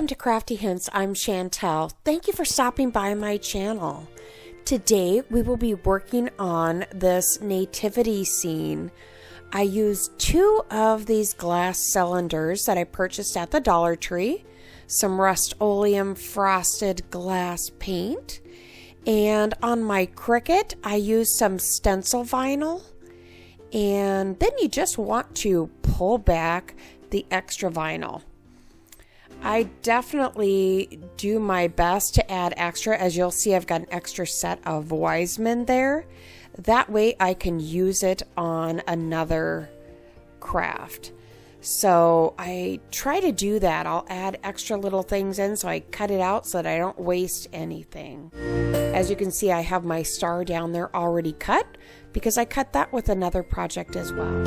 to Crafty Hints. I'm Chantel. Thank you for stopping by my channel. Today we will be working on this nativity scene. I used 2 of these glass cylinders that I purchased at the Dollar Tree, some Rustoleum frosted glass paint, and on my Cricut I used some stencil vinyl. And then you just want to pull back the extra vinyl. I definitely do my best to add extra. As you'll see, I've got an extra set of Wisemen there. That way I can use it on another craft. So I try to do that. I'll add extra little things in, so I cut it out so that I don't waste anything. As you can see, I have my star down there already cut because I cut that with another project as well.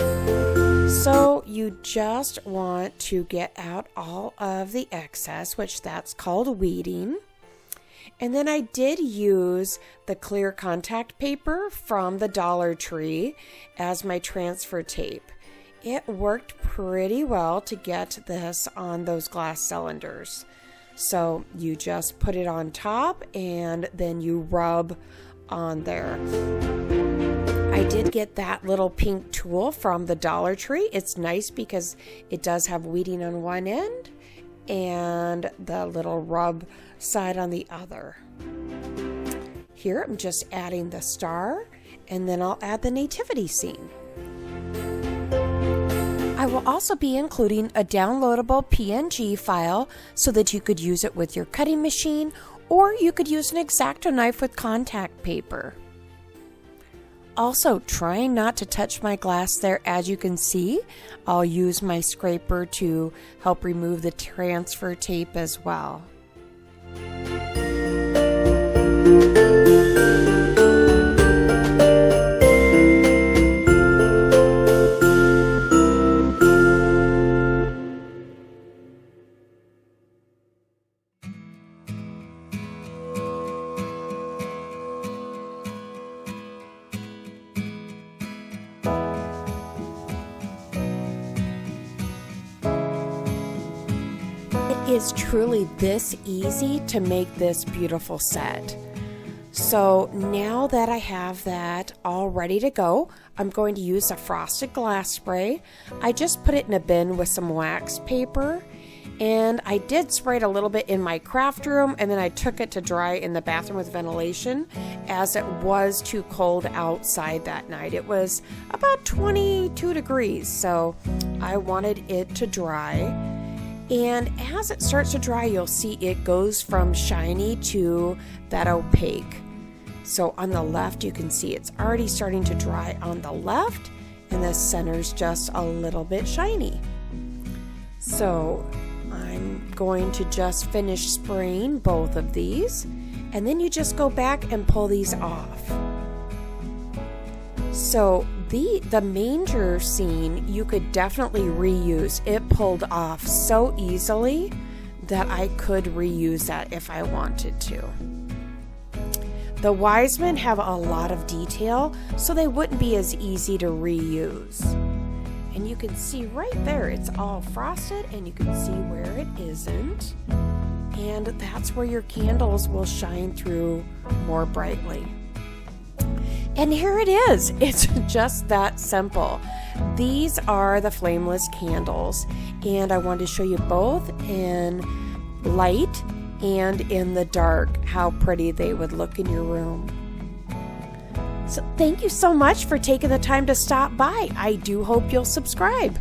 So you just want to get out all of the excess, which that's called weeding. And then I did use the clear contact paper from the Dollar Tree as my transfer tape. It worked pretty well to get this on those glass cylinders. So you just put it on top and then you rub on there. I did get that little pink tool from the Dollar Tree. It's nice because it does have weeding on one end and the little rub side on the other. Here I'm just adding the star, and then I'll add the nativity scene. I will also be including a downloadable PNG file so that you could use it with your cutting machine, or you could use an X-Acto knife with contact paper. Also, trying not to touch my glass there. As you can see, I'll use my scraper to help remove the transfer tape as well. It is truly this easy to make this beautiful set. So now that I have that all ready to go, I'm going to use a frosted glass spray. I just put it in a bin with some wax paper, and I did spray it a little bit in my craft room, and then I took it to dry in the bathroom with ventilation as it was too cold outside that night. It was about 22 degrees, so I wanted it to dry. And as it starts to dry, you'll see it goes from shiny to that opaque. So on the left, you can see it's already starting to dry on the left, and the center's just a little bit shiny. So I'm going to just finish spraying both of these, and then you just go back and pull these off. So the manger scene you could definitely reuse. It pulled off so easily that I could reuse that if I wanted to. The Wisemen have a lot of detail, so they wouldn't be as easy to reuse. And you can see right there, it's all frosted, and you can see where it isn't. And that's where your candles will shine through more brightly. And here it is. It's just that simple. These are the flameless candles, and I wanted to show you both in light and in the dark how pretty they would look in your room. So thank you so much for taking the time to stop by. I do hope you'll subscribe.